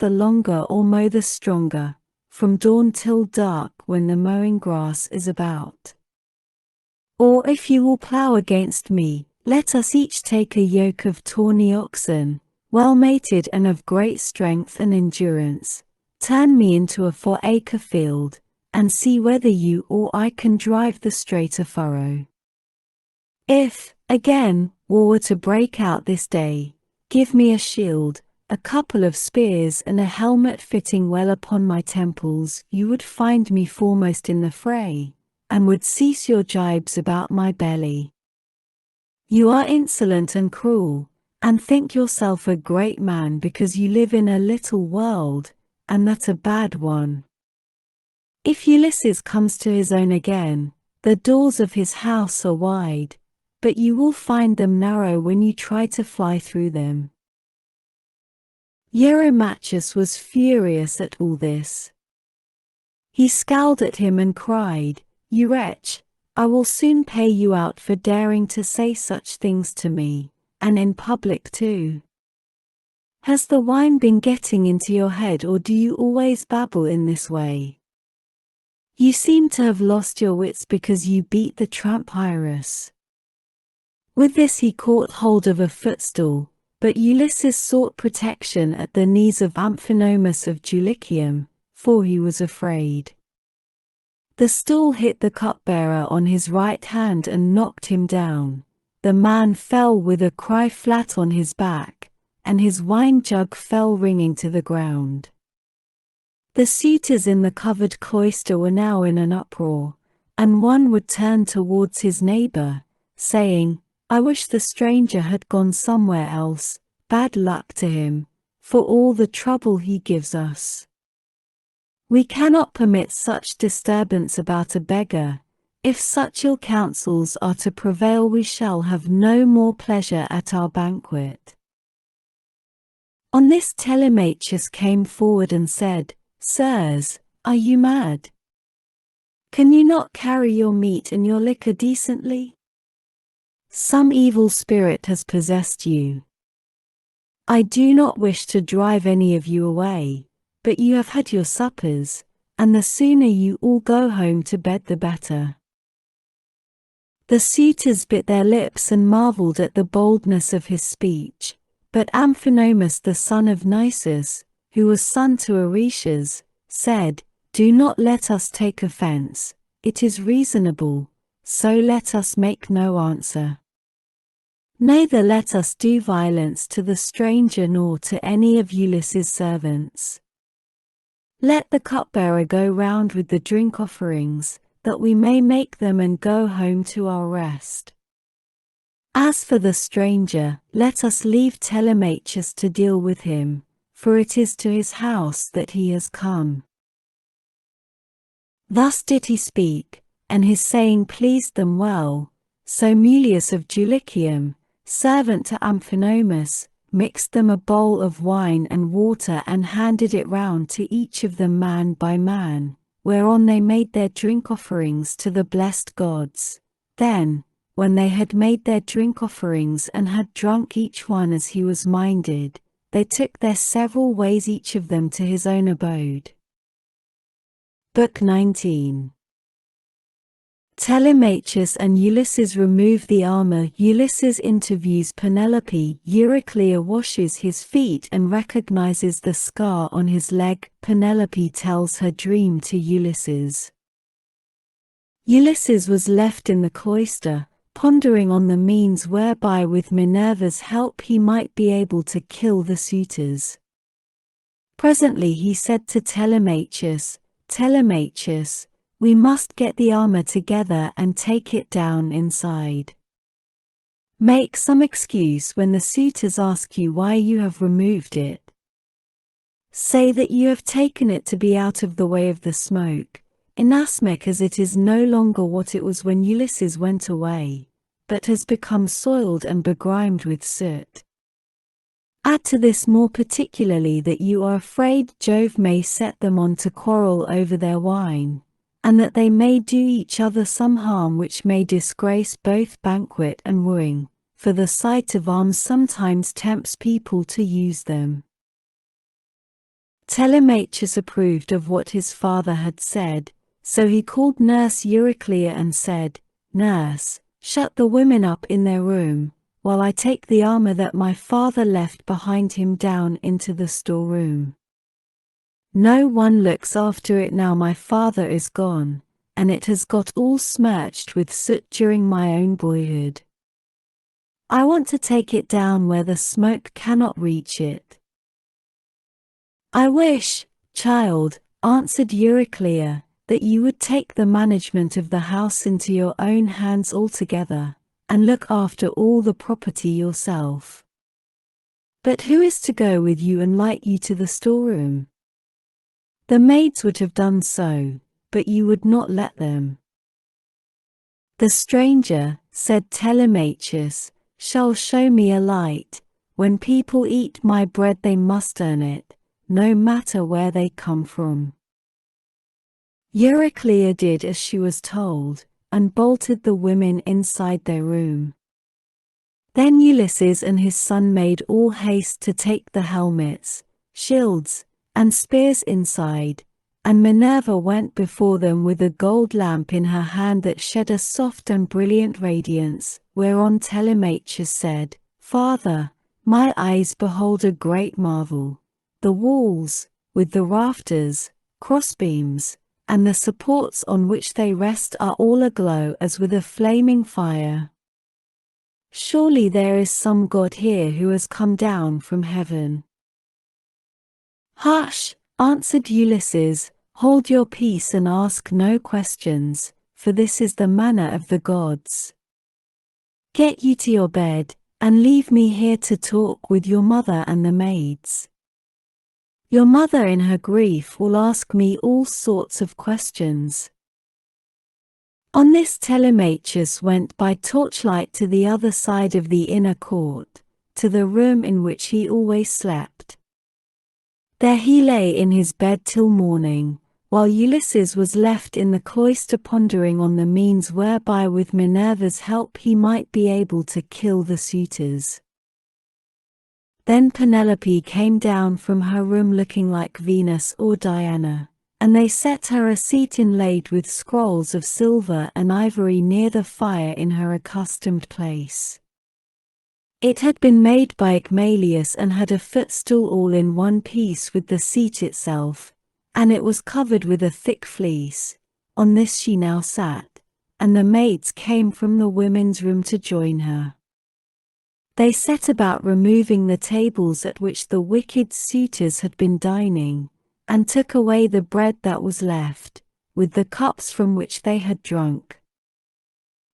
the longer or mow the stronger, from dawn till dark when the mowing grass is about. Or if you will plough against me, let us each take a yoke of tawny oxen, well mated and of great strength and endurance. Turn me into a 4-acre field, and see whether you or I can drive the straighter furrow. If, again, war were to break out this day, give me a shield, a couple of spears and a helmet fitting well upon my temples. You would find me foremost in the fray, and would cease your jibes about my belly. You are insolent and cruel, and think yourself a great man because you live in a little world, and that a bad one. If Ulysses comes to his own again, the doors of his house are wide, but you will find them narrow when you try to fly through them. Eurymachus was furious at all this. He scowled at him and cried, "You wretch, I will soon pay you out for daring to say such things to me, and in public too. Has the wine been getting into your head, or do you always babble in this way? You seem to have lost your wits because you beat the tramp Iris." With this he caught hold of a footstool, but Ulysses sought protection at the knees of Amphinomus of Dulichium, for he was afraid. The stool hit the cupbearer on his right hand and knocked him down. The man fell with a cry flat on his back, and his wine jug fell ringing to the ground. The suitors in the covered cloister were now in an uproar, and one would turn towards his neighbor, saying, "I wish the stranger had gone somewhere else, bad luck to him, for all the trouble he gives us. We cannot permit such disturbance about a beggar. If such ill counsels are to prevail, we shall have no more pleasure at our banquet." On this Telemachus came forward and said, "Sirs, are you mad? Can you not carry your meat and your liquor decently? Some evil spirit has possessed you. I do not wish to drive any of you away, but you have had your suppers, and the sooner you all go home to bed the better." The suitors bit their lips and marveled at the boldness of his speech, but Amphinomus the son of Nisus, who was son to Oretius, said, "Do not let us take offense, it is reasonable, so let us make no answer. Neither let us do violence to the stranger nor to any of Ulysses' servants. Let the cupbearer go round with the drink offerings, that we may make them and go home to our rest. As for the stranger, let us leave Telemachus to deal with him, for it is to his house that he has come." Thus did he speak, and his saying pleased them well. So Mulius of Dulichium, servant to Amphinomus, mixed them a bowl of wine and water and handed it round to each of them man by man, whereon they made their drink offerings to the blessed gods. Then, when they had made their drink offerings and had drunk each one as he was minded, they took their several ways each of them to his own abode. Book 19. Telemachus and Ulysses remove the armor. Ulysses interviews Penelope. Euryclea washes his feet and recognizes the scar on his leg. Penelope tells her dream to Ulysses. Ulysses was left in the cloister, pondering on the means whereby with Minerva's help he might be able to kill the suitors. Presently he said to Telemachus, "Telemachus, we must get the armor together and take it down inside. Make some excuse when the suitors ask you why you have removed it. Say that you have taken it to be out of the way of the smoke, inasmuch as it is no longer what it was when Ulysses went away, but has become soiled and begrimed with soot. Add to this more particularly that you are afraid Jove may set them on to quarrel over their wine, and that they may do each other some harm which may disgrace both banquet and wooing, for the sight of arms sometimes tempts people to use them." Telemachus approved of what his father had said, so he called nurse Euryclea and said, "Nurse, shut the women up in their room, while I take the armor that my father left behind him down into the storeroom. No one looks after it now my father is gone, and it has got all smirched with soot during my own boyhood. I want to take it down where the smoke cannot reach it." "I wish, child," answered Euryclea, "that you would take the management of the house into your own hands altogether, and look after all the property yourself. But who is to go with you and light you to the storeroom?" The maids would have done so, but you would not let them. "The stranger," said Telemachus, "shall show me a light. When people eat my bread they must earn it, no matter where they come from." Euryclea did as she was told, and bolted the women inside their room. Then Ulysses and his son made all haste to take the helmets, shields, and spears inside, and Minerva went before them with a gold lamp in her hand that shed a soft and brilliant radiance, whereon Telemachus said, "Father, my eyes behold a great marvel. The walls, with the rafters, crossbeams, and the supports on which they rest are all aglow as with a flaming fire. Surely there is some god here who has come down from heaven." "Hush," answered Ulysses, "hold your peace and ask no questions, for this is the manner of the gods. Get you to your bed, and leave me here to talk with your mother and the maids. Your mother in her grief will ask me all sorts of questions." On this Telemachus went by torchlight to the other side of the inner court, to the room in which he always slept. There he lay in his bed till morning, while Ulysses was left in the cloister pondering on the means whereby with Minerva's help he might be able to kill the suitors. Then Penelope came down from her room looking like Venus or Diana, and they set her a seat inlaid with scrolls of silver and ivory near the fire in her accustomed place. It had been made by Icmalius and had a footstool all in one piece with the seat itself, and it was covered with a thick fleece. On this she now sat, and the maids came from the women's room to join her. They set about removing the tables at which the wicked suitors had been dining, and took away the bread that was left, with the cups from which they had drunk.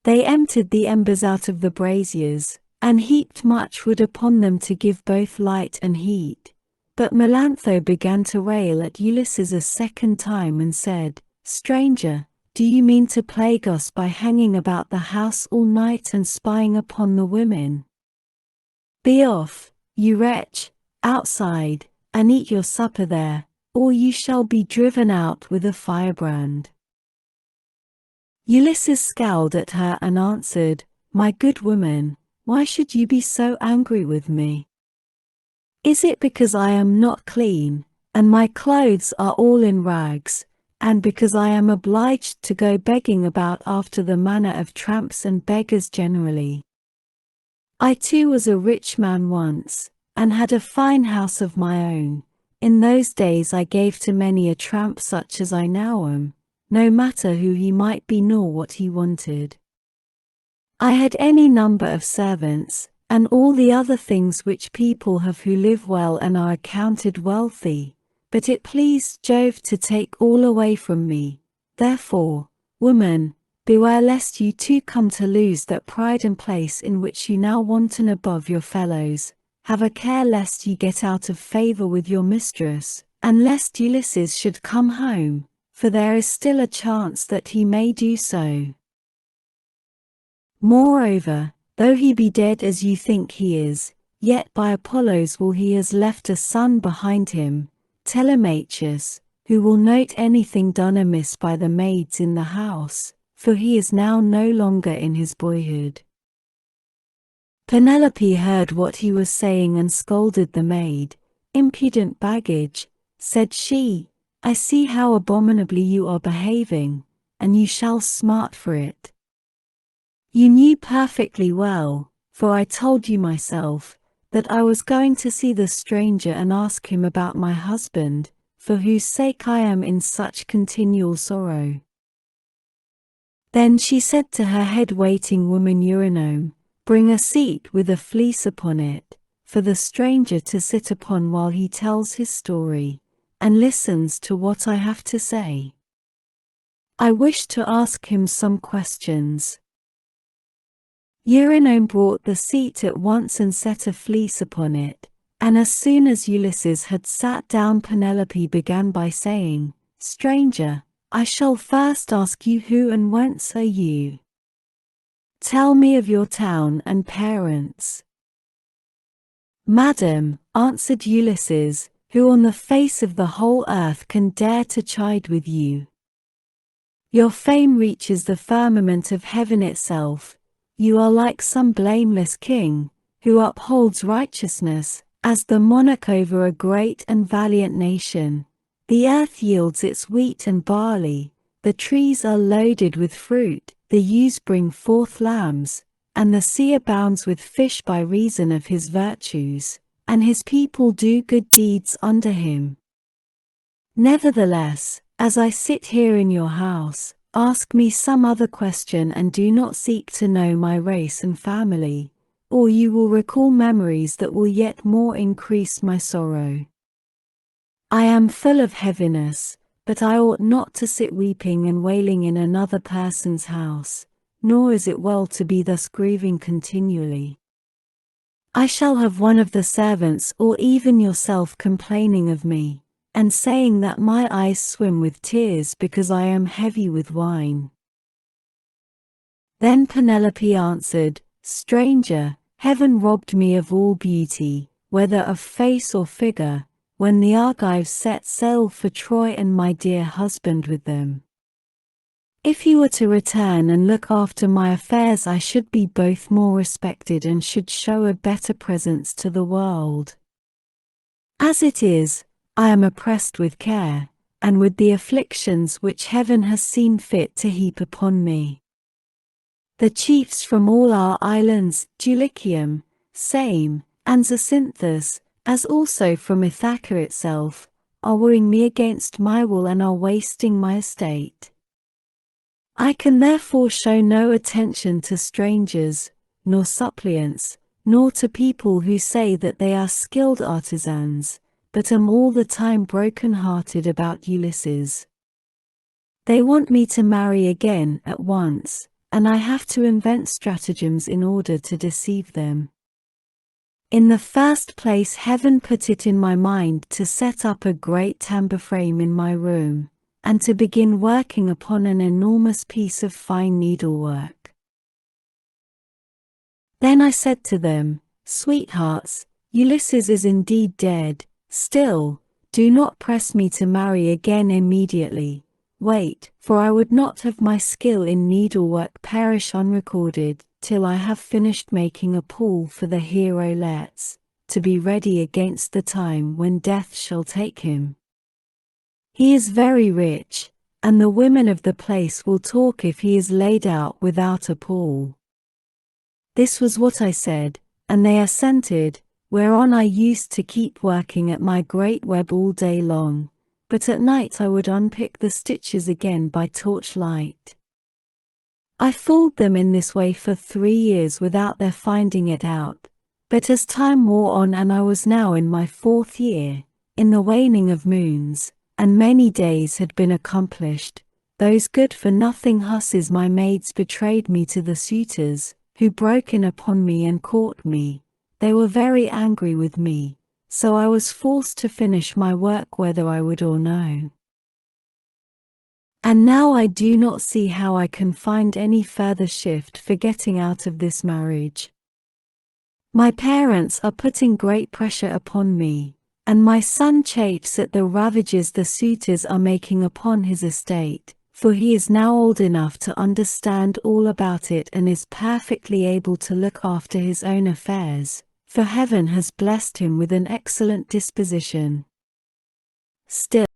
They emptied the embers out of the braziers, and heaped much wood upon them to give both light and heat. But Melantho began to rail at Ulysses a second time and said, "Stranger, do you mean to plague us by hanging about the house all night and spying upon the women? Be off, you wretch, outside, and eat your supper there, or you shall be driven out with a firebrand." Ulysses scowled at her and answered, "My good woman, why should you be so angry with me? Is it because I am not clean, and my clothes are all in rags, and because I am obliged to go begging about after the manner of tramps and beggars generally? I too was a rich man once, and had a fine house of my own. In those days I gave to many a tramp such as I now am, no matter who he might be nor what he wanted. I had any number of servants, and all the other things which people have who live well and are accounted wealthy, but it pleased Jove to take all away from me. Therefore, woman, beware lest you too come to lose that pride and place in which you now wanton above your fellows. Have a care lest you get out of favor with your mistress, and lest Ulysses should come home, for there is still a chance that he may do so. Moreover, though he be dead as you think he is, yet by Apollo's will he has left a son behind him, Telemachus, who will note anything done amiss by the maids in the house, for he is now no longer in his boyhood." Penelope heard what he was saying and scolded the maid. "Impudent baggage," said she, I see how abominably you are behaving, and you shall smart for it. You knew perfectly well, for I told you myself, that I was going to see the stranger and ask him about my husband, for whose sake I am in such continual sorrow. Then she said to her head-waiting woman Eurynome, Bring a seat with a fleece upon it, for the stranger to sit upon while he tells his story, and listens to what I have to say. I wish to ask him some questions. Eurynome brought the seat at once and set a fleece upon it, and as soon as Ulysses had sat down, Penelope began by saying, Stranger, I shall first ask you who and whence are you? Tell me of your town and parents. Madam, answered Ulysses, who on the face of the whole earth can dare to chide with you? Your fame reaches the firmament of heaven itself. You are like some blameless king, who upholds righteousness, as the monarch over a great and valiant nation. The earth yields its wheat and barley, the trees are loaded with fruit, the ewes bring forth lambs, and the sea abounds with fish by reason of his virtues, and his people do good deeds under him. Nevertheless, as I sit here in your house, ask me some other question and do not seek to know my race and family, or you will recall memories that will yet more increase my sorrow. I am full of heaviness, but I ought not to sit weeping and wailing in another person's house, nor is it well to be thus grieving continually. I shall have one of the servants or even yourself complaining of me, and saying that my eyes swim with tears because I am heavy with wine. Then Penelope answered, Stranger, heaven robbed me of all beauty, whether of face or figure, when the Argives set sail for Troy and my dear husband with them. If he were to return and look after my affairs, I should be both more respected and should show a better presence to the world. As it is, I am oppressed with care, and with the afflictions which heaven has seen fit to heap upon me. The chiefs from all our islands, Dulichium, Same, and Zacynthus, as also from Ithaca itself, are wooing me against my will and are wasting my estate. I can therefore show no attention to strangers, nor suppliants, nor to people who say that they are skilled artisans, but am all the time broken-hearted about Ulysses. They want me to marry again at once, and I have to invent stratagems in order to deceive them. In the first place, heaven put it in my mind to set up a great timber frame in my room, and to begin working upon an enormous piece of fine needlework. Then I said to them, Sweethearts, Ulysses is indeed dead. Still, do not press me to marry again immediately. Wait, for I would not have my skill in needlework perish unrecorded, till I have finished making a pool for the hero Let's, to be ready against the time when death shall take him. He is very rich, and the women of the place will talk if he is laid out without a pool. This was what I said, and they assented, whereon I used to keep working at my great web all day long, but at night I would unpick the stitches again by torchlight. I fooled them in this way for 3 years without their finding it out, but as time wore on and I was now in my 4th year, in the waning of moons, and many days had been accomplished, those good-for-nothing hussies my maids betrayed me to the suitors, who broke in upon me and caught me. They were very angry with me, so I was forced to finish my work whether I would or no. And now I do not see how I can find any further shift for getting out of this marriage. My parents are putting great pressure upon me, and my son chafes at the ravages the suitors are making upon his estate, for he is now old enough to understand all about it and is perfectly able to look after his own affairs, for heaven has blessed him with an excellent disposition. Still,